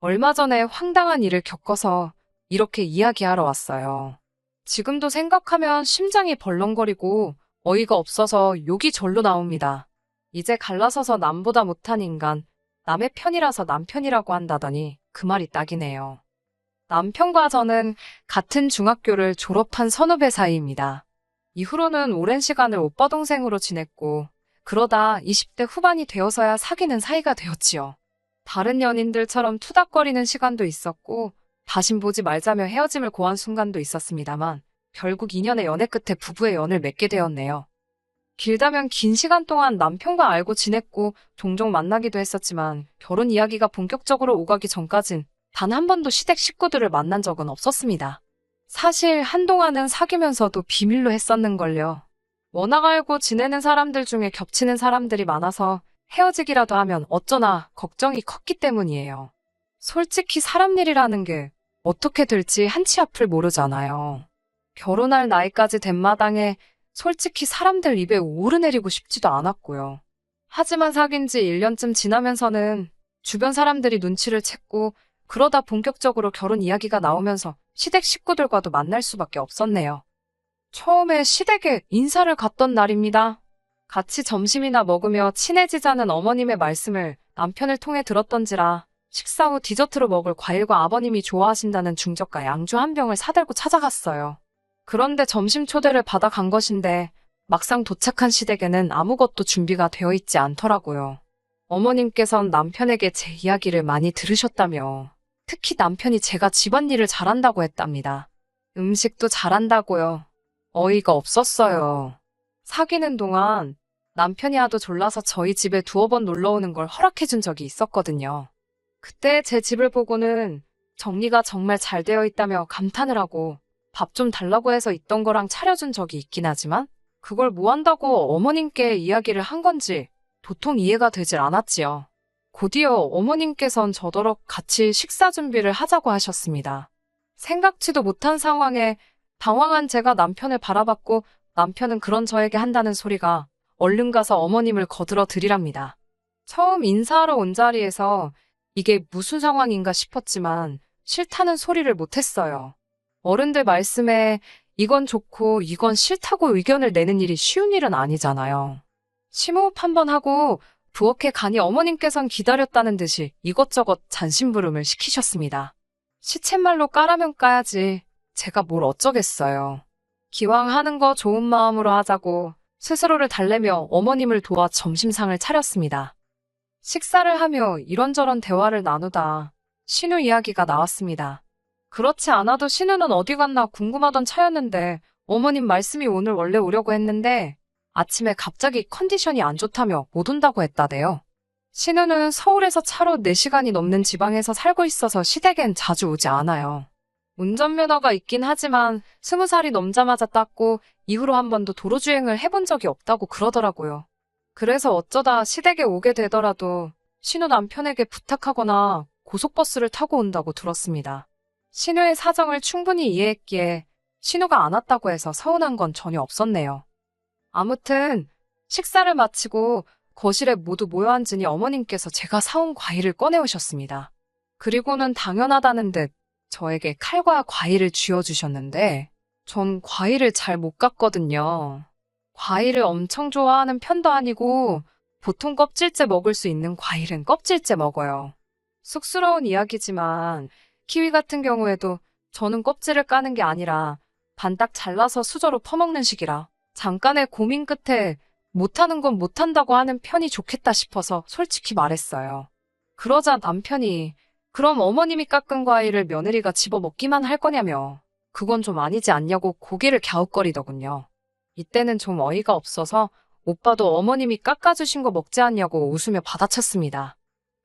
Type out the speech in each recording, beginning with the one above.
얼마 전에 황당한 일을 겪어서 이렇게 이야기하러 왔어요. 지금도 생각하면 심장이 벌렁거리고 어이가 없어서 욕이 절로 나옵니다. 이제 갈라서서 남보다 못한 인간, 남의 편이라서 남편이라고 한다더니 그 말이 딱이네요. 남편과 저는 같은 중학교를 졸업한 선후배 사이입니다. 이후로는 오랜 시간을 오빠 동생으로 지냈고 그러다 20대 후반이 되어서야 사귀는 사이가 되었지요. 다른 연인들처럼 투닥거리는 시간도 있었고 다신 보지 말자며 헤어짐을 고한 순간도 있었습니다만 결국 2년의 연애 끝에 부부의 연을 맺게 되었네요. 길다면 긴 시간 동안 남편과 알고 지냈고 종종 만나기도 했었지만 결혼 이야기가 본격적으로 오가기 전까진 단 한 번도 시댁 식구들을 만난 적은 없었습니다. 사실 한동안은 사귀면서도 비밀로 했었는걸요. 워낙 알고 지내는 사람들 중에 겹치는 사람들이 많아서 헤어지기라도 하면 어쩌나 걱정이 컸기 때문이에요. 솔직히 사람 일이라는 게 어떻게 될지 한치 앞을 모르잖아요. 결혼할 나이까지 된 마당에 솔직히 사람들 입에 오르내리고 싶지도 않았고요. 하지만 사귄 지 1년쯤 지나면서는 주변 사람들이 눈치를 챘고 그러다 본격적으로 결혼 이야기가 나오면서 시댁 식구들과도 만날 수밖에 없었네요. 처음에 시댁에 인사를 갔던 날입니다. 같이 점심이나 먹으며 친해지자는 어머님의 말씀을 남편을 통해 들었던지라 식사 후 디저트로 먹을 과일과 아버님이 좋아하신다는 중저가 양주 한 병을 사들고 찾아갔어요. 그런데 점심 초대를 받아 간 것인데 막상 도착한 시댁에는 아무것도 준비가 되어 있지 않더라고요. 어머님께선 남편에게 제 이야기를 많이 들으셨다며 특히 남편이 제가 집안일을 잘한다고 했답니다. 음식도 잘한다고요. 어이가 없었어요. 사귀는 동안 남편이 하도 졸라서 저희 집에 두어 번 놀러 오는 걸 허락해 준 적이 있었거든요. 그때 제 집을 보고는 정리가 정말 잘 되어 있다며 감탄을 하고 밥 좀 달라고 해서 있던 거랑 차려준 적이 있긴 하지만 그걸 뭐 한다고 어머님께 이야기를 한 건지 도통 이해가 되질 않았지요. 곧이어 어머님께선 저더러 같이 식사 준비를 하자고 하셨습니다. 생각지도 못한 상황에 당황한 제가 남편을 바라봤고 남편은 그런 저에게 한다는 소리가 얼른 가서 어머님을 거들어 드리랍니다. 처음 인사하러 온 자리에서 이게 무슨 상황인가 싶었지만 싫다는 소리를 못했어요. 어른들 말씀에 이건 좋고 이건 싫다고 의견을 내는 일이 쉬운 일은 아니잖아요. 심호흡 한번 하고 부엌에 가니 어머님께선 기다렸다는 듯이 이것저것 잔심부름을 시키셨습니다. 시쳇말로 까라면 까야지 제가 뭘 어쩌겠어요. 기왕 하는 거 좋은 마음으로 하자고 스스로를 달래며 어머님을 도와 점심상을 차렸습니다. 식사를 하며 이런저런 대화를 나누다 신우 이야기가 나왔습니다. 그렇지 않아도 신우는 어디 갔나 궁금하던 차였는데 어머님 말씀이 오늘 원래 오려고 했는데 아침에 갑자기 컨디션이 안 좋다며 못 온다고 했다대요. 신우는 서울에서 차로 4시간이 넘는 지방에서 살고 있어서 시댁엔 자주 오지 않아요. 운전면허가 있긴 하지만 20살이 넘자마자 땄고 이후로 한 번도 도로주행을 해본 적이 없다고 그러더라고요. 그래서 어쩌다 시댁에 오게 되더라도 신우 남편에게 부탁하거나 고속버스를 타고 온다고 들었습니다. 신우의 사정을 충분히 이해했기에 신우가 안 왔다고 해서 서운한 건 전혀 없었네요. 아무튼 식사를 마치고 거실에 모두 모여 앉으니 어머님께서 제가 사온 과일을 꺼내오셨습니다. 그리고는 당연하다는 듯 저에게 칼과 과일을 쥐어주셨는데 전 과일을 잘 못 갖거든요. 과일을 엄청 좋아하는 편도 아니고 보통 껍질째 먹을 수 있는 과일은 껍질째 먹어요. 쑥스러운 이야기지만 키위 같은 경우에도 저는 껍질을 까는 게 아니라 반딱 잘라서 수저로 퍼먹는 식이라 잠깐의 고민 끝에 못하는 건 못한다고 하는 편이 좋겠다 싶어서 솔직히 말했어요. 그러자 남편이 그럼 어머님이 깎은 과일을 며느리가 집어 먹기만 할 거냐며 그건 좀 아니지 않냐고 고개를 갸웃거리더군요. 이때는 좀 어이가 없어서 오빠도 어머님이 깎아주신 거 먹지 않냐고 웃으며 받아쳤습니다.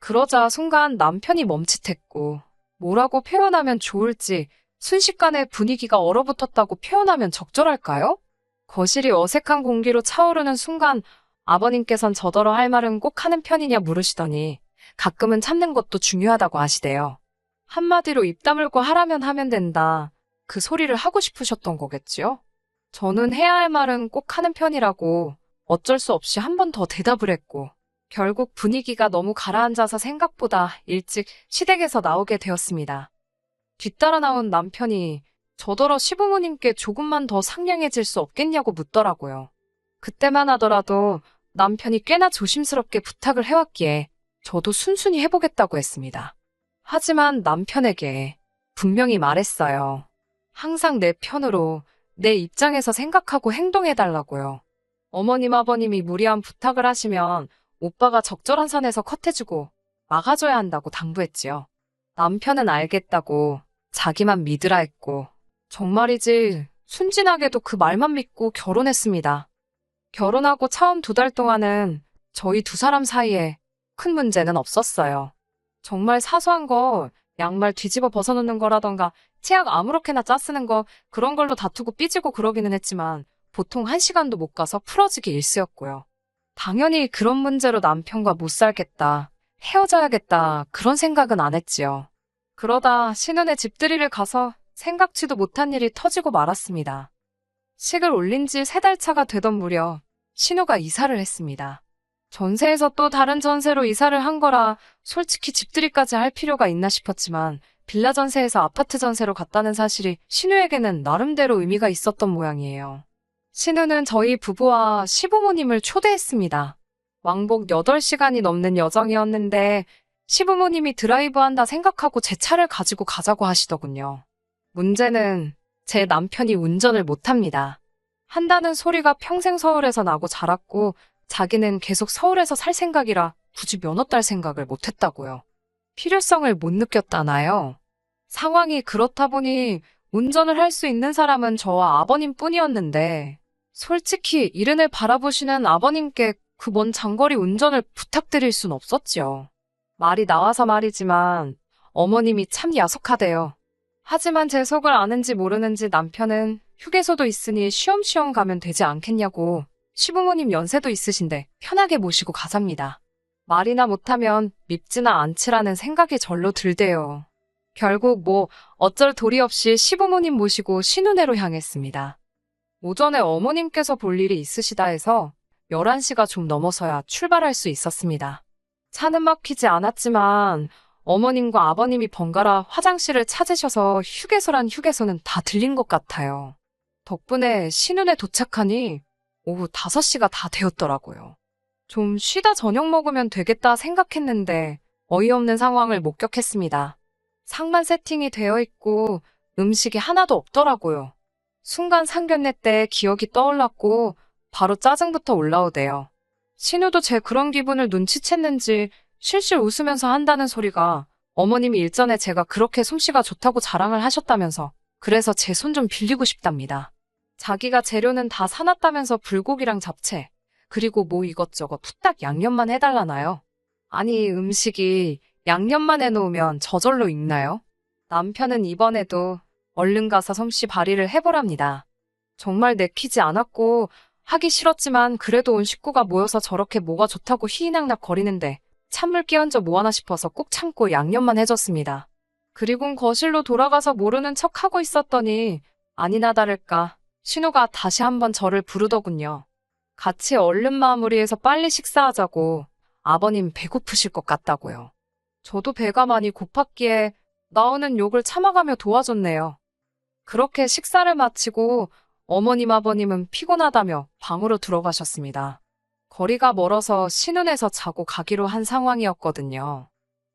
그러자 순간 남편이 멈칫했고 뭐라고 표현하면 좋을지 순식간에 분위기가 얼어붙었다고 표현하면 적절할까요? 거실이 어색한 공기로 차오르는 순간 아버님께선 저더러 할 말은 꼭 하는 편이냐 물으시더니 가끔은 참는 것도 중요하다고 하시대요. 한마디로 입 다물고 하라면 하면 된다. 그 소리를 하고 싶으셨던 거겠지요? 저는 해야 할 말은 꼭 하는 편이라고 어쩔 수 없이 한 번 더 대답을 했고 결국 분위기가 너무 가라앉아서 생각보다 일찍 시댁에서 나오게 되었습니다. 뒤따라 나온 남편이 저더러 시부모님께 조금만 더 상냥해질 수 없겠냐고 묻더라고요. 그때만 하더라도 남편이 꽤나 조심스럽게 부탁을 해왔기에 저도 순순히 해보겠다고 했습니다. 하지만 남편에게 분명히 말했어요. 항상 내 편으로, 내 입장에서 생각하고 행동해달라고요. 어머님, 아버님이 무리한 부탁을 하시면 오빠가 적절한 선에서 컷해주고 막아줘야 한다고 당부했지요. 남편은 알겠다고 자기만 믿으라 했고, 정말이지 순진하게도 그 말만 믿고 결혼했습니다. 결혼하고 처음 2달 동안은 저희 2사람 사이에 큰 문제는 없었어요. 정말 사소한 거, 양말 뒤집어 벗어놓는 거라던가 치약 아무렇게나 짜쓰는 거, 그런 걸로 다투고 삐지고 그러기는 했지만 보통 1시간도 못 가서 풀어지기 일쑤였고요. 당연히 그런 문제로 남편과 못 살겠다, 헤어져야겠다, 그런 생각은 안 했지요. 그러다 신혼의 집들이를 가서 생각지도 못한 일이 터지고 말았습니다. 식을 올린 지 3달 차가 되던 무렵 신우가 이사를 했습니다. 전세에서 또 다른 전세로 이사를 한 거라 솔직히 집들이까지 할 필요가 있나 싶었지만 빌라 전세에서 아파트 전세로 갔다는 사실이 신우에게는 나름대로 의미가 있었던 모양이에요. 신우는 저희 부부와 시부모님을 초대했습니다. 왕복 8시간이 넘는 여정이었는데 시부모님이 드라이브한다 생각하고 제 차를 가지고 가자고 하시더군요. 문제는 제 남편이 운전을 못합니다. 한다는 소리가 평생 서울에서 나고 자랐고 자기는 계속 서울에서 살 생각이라 굳이 면허 딸 생각을 못했다고요. 필요성을 못 느꼈다나요? 상황이 그렇다 보니 운전을 할 수 있는 사람은 저와 아버님뿐이었는데 솔직히 이른을 바라보시는 아버님께 그 먼 장거리 운전을 부탁드릴 순 없었지요. 말이 나와서 말이지만 어머님이 참 야속하대요. 하지만 제 속을 아는지 모르는지 남편은 휴게소도 있으니 쉬엄쉬엄 가면 되지 않겠냐고 시부모님 연세도 있으신데 편하게 모시고 가zap니다. 말이나 못하면 밉지나 않지라는 생각이 절로 들대요. 결국 어쩔 도리 없이 시부모님 모시고 신혼회로 향했습니다. 오전에 어머님께서 볼 일이 있으시다 해서 11시가 좀 넘어서야 출발할 수 있었습니다. 차는 막히지 않았지만 어머님과 아버님이 번갈아 화장실을 찾으셔서 휴게소란 휴게소는 다 들린 것 같아요. 덕분에 신혼에 도착하니 오후 5시가 다 되었더라고요. 좀 쉬다 저녁 먹으면 되겠다 생각했는데 어이없는 상황을 목격했습니다. 상만 세팅이 되어 있고 음식이 하나도 없더라고요. 순간 상견례 때 기억이 떠올랐고 바로 짜증부터 올라오대요. 신우도 제 그런 기분을 눈치챘는지 실실 웃으면서 한다는 소리가 어머님이 일전에 제가 그렇게 솜씨가 좋다고 자랑을 하셨다면서 그래서 제 손 좀 빌리고 싶답니다. 자기가 재료는 다 사놨다면서 불고기랑 잡채 그리고 이것저것 후딱 양념만 해달라나요? 아니 음식이 양념만 해놓으면 저절로 익나요? 남편은 이번에도 얼른 가서 솜씨 발휘를 해보랍니다. 정말 내키지 않았고 하기 싫었지만 그래도 온 식구가 모여서 저렇게 뭐가 좋다고 희희낙낙 거리는데 찬물 끼얹어 뭐하나 싶어서 꾹 참고 양념만 해줬습니다. 그리곤 거실로 돌아가서 모르는 척하고 있었더니 아니나 다를까 신우가 다시 한번 저를 부르더군요. 같이 얼른 마무리해서 빨리 식사하자고 아버님 배고프실 것 같다고요. 저도 배가 많이 고팠기에 나오는 욕을 참아가며 도와줬네요. 그렇게 식사를 마치고 어머님 아버님은 피곤하다며 방으로 들어가셨습니다. 거리가 멀어서 신혼에서 자고 가기로 한 상황이었거든요.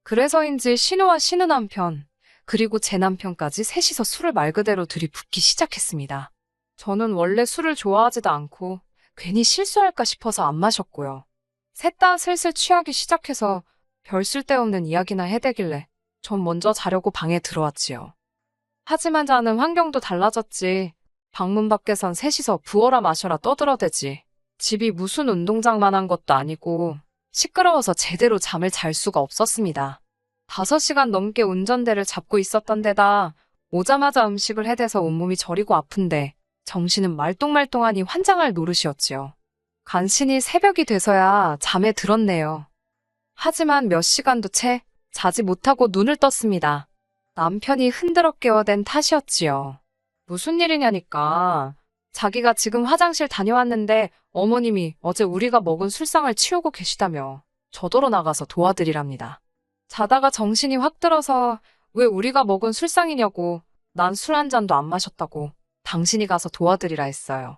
그래서인지 신우와 신우 남편 그리고 제 남편까지 셋이서 술을 말 그대로 들이붓기 시작했습니다. 저는 원래 술을 좋아하지도 않고 괜히 실수할까 싶어서 안 마셨고요. 셋 다 슬슬 취하기 시작해서 별 쓸데없는 이야기나 해대길래 전 먼저 자려고 방에 들어왔지요. 하지만 자는 환경도 달라졌지. 방문 밖에선 셋이서 부어라 마셔라 떠들어대지. 집이 무슨 운동장만한 것도 아니고 시끄러워서 제대로 잠을 잘 수가 없었습니다. 5시간 넘게 운전대를 잡고 있었던 데다 오자마자 음식을 해대서 온몸이 저리고 아픈데 정신은 말똥말똥하니 환장할 노릇이었지요. 간신히 새벽이 돼서야 잠에 들었네요. 하지만 몇 시간도 채 자지 못하고 눈을 떴습니다. 남편이 흔들어 깨워댄 탓이었지요. 무슨 일이냐니까. 자기가 지금 화장실 다녀왔는데 어머님이 어제 우리가 먹은 술상을 치우고 계시다며 저더러 나가서 도와드리랍니다. 자다가 정신이 확 들어서 왜 우리가 먹은 술상이냐고, 난 술 한 잔도 안 마셨다고 당신이 가서 도와드리라 했어요.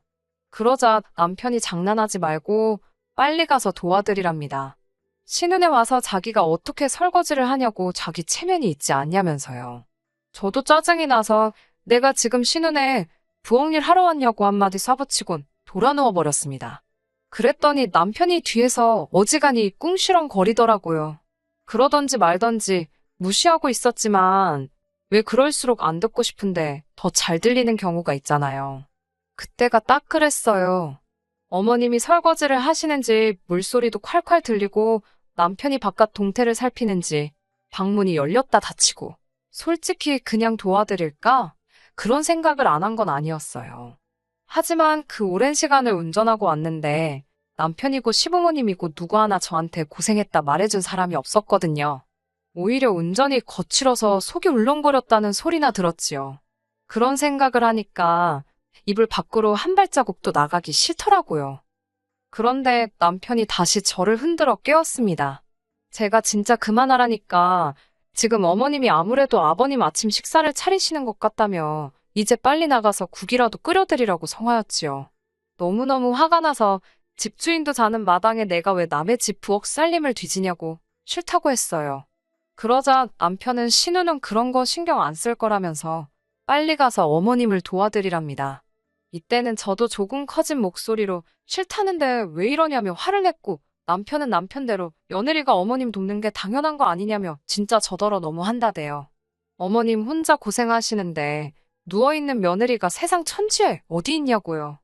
그러자 남편이 장난하지 말고 빨리 가서 도와드리랍니다. 신혼에 와서 자기가 어떻게 설거지를 하냐고 자기 체면이 있지 않냐면서요. 저도 짜증이 나서 내가 지금 신혼에 부엌일 하러 왔냐고 한마디 쏴붙이곤 돌아 누워버렸습니다. 그랬더니 남편이 뒤에서 어지간히 꿍시렁 거리더라고요. 그러던지 말던지 무시하고 있었지만 왜 그럴수록 안 듣고 싶은데 더 잘 들리는 경우가 있잖아요. 그때가 딱 그랬어요. 어머님이 설거지를 하시는지 물소리도 콸콸 들리고 남편이 바깥 동태를 살피는지 방문이 열렸다 닫히고 솔직히 그냥 도와드릴까? 그런 생각을 안 한 건 아니었어요. 하지만 그 오랜 시간을 운전하고 왔는데 남편이고 시부모님이고 누구 하나 저한테 고생했다 말해준 사람이 없었거든요. 오히려 운전이 거칠어서 속이 울렁거렸다는 소리나 들었지요. 그런 생각을 하니까 이불 밖으로 한 발자국도 나가기 싫더라고요. 그런데 남편이 다시 저를 흔들어 깨웠습니다. 제가 진짜 그만하라니까 지금 어머님이 아무래도 아버님 아침 식사를 차리시는 것 같다며 이제 빨리 나가서 국이라도 끓여드리라고 성화였지요. 너무너무 화가 나서 집주인도 자는 마당에 내가 왜 남의 집 부엌 살림을 뒤지냐고 싫다고 했어요. 그러자 남편은 신우는 그런 거 신경 안 쓸 거라면서 빨리 가서 어머님을 도와드리랍니다. 이때는 저도 조금 커진 목소리로 싫다는데 왜 이러냐며 화를 냈고 남편은 남편대로 며느리가 어머님 돕는 게 당연한 거 아니냐며 진짜 저더러 너무 한다대요. 어머님 혼자 고생하시는데 누워있는 며느리가 세상 천지에 어디 있냐고요.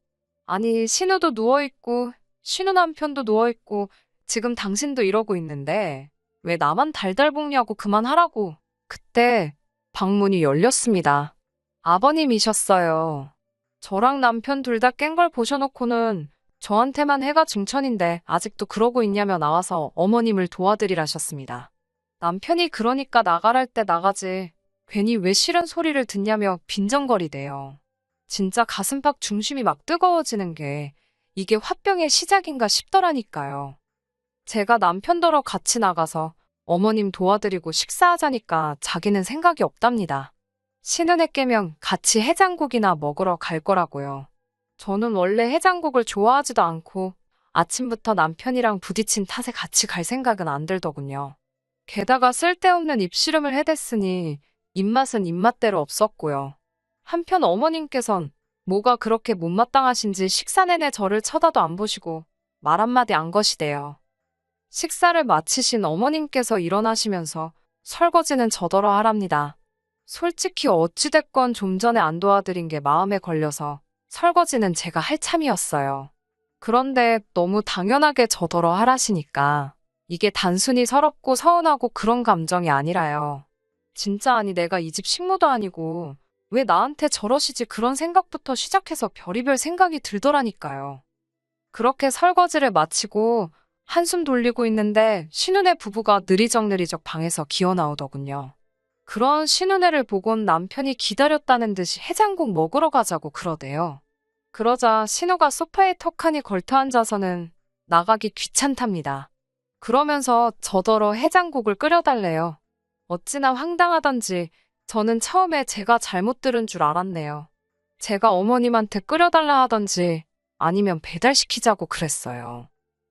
아니 신우도 누워있고 신우 남편도 누워있고 지금 당신도 이러고 있는데 왜 나만 달달 볶냐고 그만하라고. 그때 방문이 열렸습니다. 아버님이셨어요. 저랑 남편 둘 다 깬 걸 보셔놓고는 저한테만 해가 중천인데 아직도 그러고 있냐며 나와서 어머님을 도와드리라셨습니다. 남편이 그러니까 나가랄 때 나가지 괜히 왜 싫은 소리를 듣냐며 빈정거리대요. 진짜 가슴팍 중심이 막 뜨거워지는 게 이게 화병의 시작인가 싶더라니까요. 제가 남편더러 같이 나가서 어머님 도와드리고 식사하자니까 자기는 생각이 없답니다. 신은혜 깨면 같이 해장국이나 먹으러 갈 거라고요. 저는 원래 해장국을 좋아하지도 않고 아침부터 남편이랑 부딪힌 탓에 같이 갈 생각은 안 들더군요. 게다가 쓸데없는 입씨름을 해댔으니 입맛은 입맛대로 없었고요. 한편 어머님께선 뭐가 그렇게 못마땅하신지 식사 내내 저를 쳐다도 안 보시고 말 한마디 안 거시대요. 식사를 마치신 어머님께서 일어나시면서 설거지는 저더러 하랍니다. 솔직히 어찌됐건 좀 전에 안 도와드린 게 마음에 걸려서 설거지는 제가 할 참이었어요. 그런데 너무 당연하게 저더러 하라시니까 이게 단순히 서럽고 서운하고 그런 감정이 아니라요. 진짜 아니 내가 이 집 식모도 아니고 왜 나한테 저러시지 그런 생각부터 시작해서 별의별 생각이 들더라니까요. 그렇게 설거지를 마치고 한숨 돌리고 있는데 신은혜 부부가 느리적느리적 방에서 기어나오더군요. 그런 신은혜를 보곤 남편이 기다렸다는 듯이 해장국 먹으러 가자고 그러대요. 그러자 신우가 소파에 턱하니 걸터앉아서는 나가기 귀찮답니다. 그러면서 저더러 해장국을 끓여달래요. 어찌나 황당하던지 저는 처음에 제가 잘못 들은 줄 알았네요. 제가 어머님한테 끓여달라 하던지 아니면 배달시키자고 그랬어요.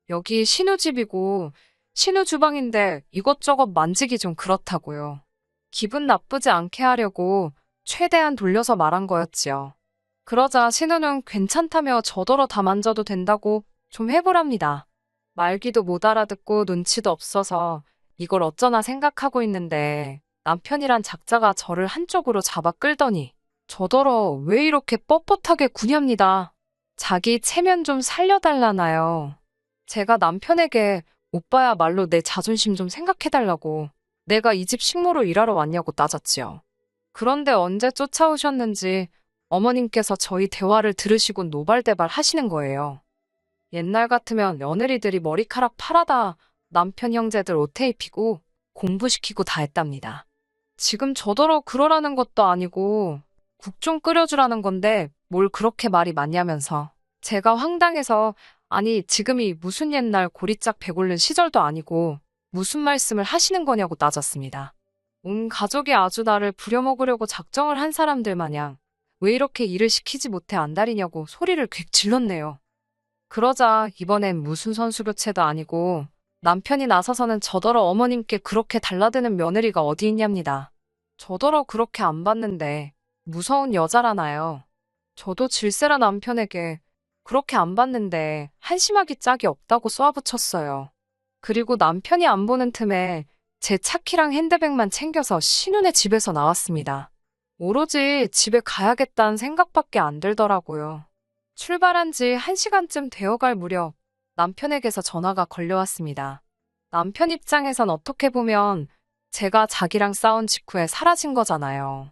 여기 신우 집이고 신우 주방인데 이것저것 만지기 좀 그렇다고요. 기분 나쁘지 않게 하려고 최대한 돌려서 말한 거였지요. 그러자 신우는 괜찮다며 저더러 다 만져도 된다고 좀 해보랍니다. 말귀도 못 알아듣고 눈치도 없어서 이걸 어쩌나 생각하고 있는데 남편이란 작자가 저를 한쪽으로 잡아 끌더니 저더러 왜 이렇게 뻣뻣하게 구냐입니다. 자기 체면 좀 살려달라나요. 제가 남편에게 오빠야말로 내 자존심 좀 생각해달라고 내가 이 집 식모로 일하러 왔냐고 따졌지요. 그런데 언제 쫓아오셨는지 어머님께서 저희 대화를 들으시고 노발대발 하시는 거예요. 옛날 같으면 며느리들이 머리카락 파라다 남편 형제들 옷에 입히고 공부시키고 다 했답니다. 지금 저더러 그러라는 것도 아니고 국 좀 끓여주라는 건데 뭘 그렇게 말이 많냐면서 제가 황당해서 아니, 지금이 무슨 옛날 고리짝 배골른 시절도 아니고 무슨 말씀을 하시는 거냐고 따졌습니다. 온 가족이 아주 나를 부려먹으려고 작정을 한 사람들 마냥 왜 이렇게 일을 시키지 못해 안달이냐고 소리를 큉 질렀네요. 그러자 이번엔 무슨 선수 교체도 아니고 남편이 나서서는 저더러 어머님께 그렇게 달라드는 며느리가 어디 있냐입니다. 저더러 그렇게 안 봤는데 무서운 여자라나요. 저도 질세라 남편에게 그렇게 안 봤는데 한심하기 짝이 없다고 쏘아붙였어요. 그리고 남편이 안 보는 틈에 제 차키랑 핸드백만 챙겨서 신혼의 집에서 나왔습니다. 오로지 집에 가야겠다는 생각밖에 안 들더라고요. 출발한 지 1시간쯤 되어갈 무렵 남편에게서 전화가 걸려왔습니다. 남편 입장에선 어떻게 보면 제가 자기랑 싸운 직후에 사라진 거잖아요.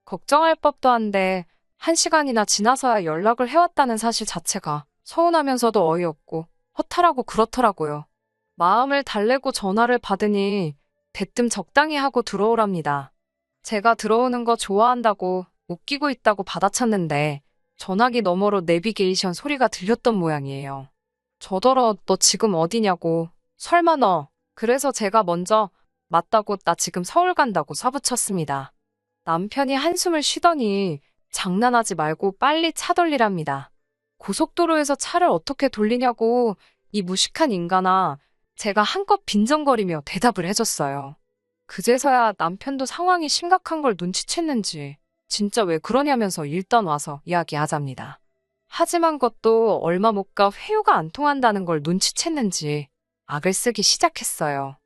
걱정할 법도 한데 1시간이나 지나서야 연락을 해왔다는 사실 자체가 서운하면서도 어이없고 허탈하고 그렇더라고요. 마음을 달래고 전화를 받으니 대뜸 적당히 하고 들어오랍니다. 제가 들어오는 거 좋아한다고 웃기고 있다고 받아쳤는데 전화기 너머로 내비게이션 소리가 들렸던 모양이에요. 저더러 너 지금 어디냐고. 설마 너. 그래서 제가 먼저 맞다고 나 지금 서울 간다고 쏴붙였습니다. 남편이 한숨을 쉬더니 장난하지 말고 빨리 차 돌리랍니다. 고속도로에서 차를 어떻게 돌리냐고 이 무식한 인간아. 제가 한껏 빈정거리며 대답을 해줬어요. 그제서야 남편도 상황이 심각한 걸 눈치챘는지 진짜 왜 그러냐면서 일단 와서 이야기하잡니다. 하지만 것도 얼마 못 가 회유가 안 통한다는 걸 눈치챘는지 악을 쓰기 시작했어요.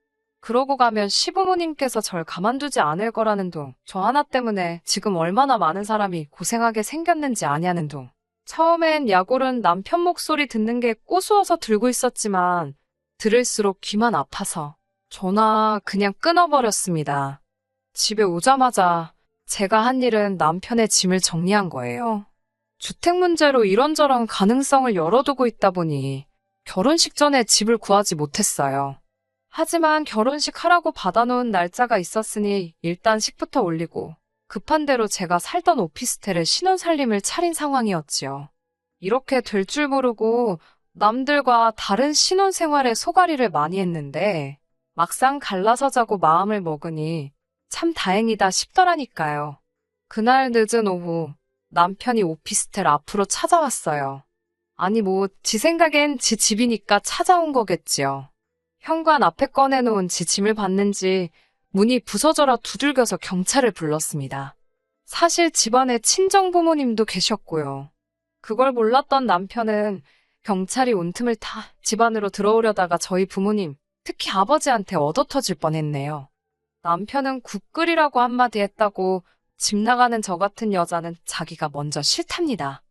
그러고 가면 시부모님께서 절 가만두지 않을 거라는 둥, 저 하나 때문에 지금 얼마나 많은 사람이 고생하게 생겼는지 아냐는 둥. 처음엔 약올은 남편 목소리 듣는 게 꼬스워서 들고 있었지만 들을수록 귀만 아파서 전화 그냥 끊어버렸습니다. 집에 오자마자 제가 한 일은 남편의 짐을 정리한 거예요. 주택 문제로 이런저런 가능성을 열어두고 있다 보니 결혼식 전에 집을 구하지 못했어요. 하지만 결혼식 하라고 받아놓은 날짜가 있었으니 일단 식부터 올리고 급한 대로 제가 살던 오피스텔에 신혼살림을 차린 상황이었지요. 이렇게 될 줄 모르고 남들과 다른 신혼생활에 소가리를 많이 했는데 막상 갈라서 자고 마음을 먹으니 참 다행이다 싶더라니까요. 그날 늦은 오후 남편이 오피스텔 앞으로 찾아왔어요. 아니 지 생각엔 지 집이니까 찾아온 거겠지요. 현관 앞에 꺼내놓은 지 짐을 봤는지 문이 부서져라 두들겨서 경찰을 불렀습니다. 사실 집안에 친정 부모님도 계셨고요. 그걸 몰랐던 남편은 경찰이 온 틈을 타 집안으로 들어오려다가 저희 부모님, 특히 아버지한테 얻어터질 뻔했네요. 남편은 국 끓이라고 한마디 했다고 집 나가는 저 같은 여자는 자기가 먼저 싫답니다.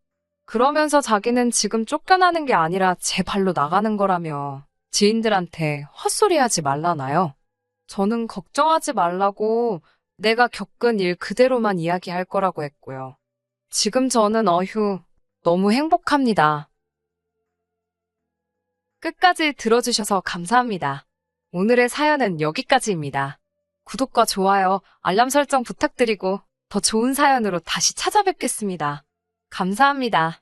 그러면서 자기는 지금 쫓겨나는 게 아니라 제 발로 나가는 거라며 지인들한테 헛소리하지 말라나요? 저는 걱정하지 말라고 내가 겪은 일 그대로만 이야기할 거라고 했고요. 지금 저는 너무 행복합니다. 끝까지 들어주셔서 감사합니다. 오늘의 사연은 여기까지입니다. 구독과 좋아요, 알람 설정 부탁드리고 더 좋은 사연으로 다시 찾아뵙겠습니다. 감사합니다.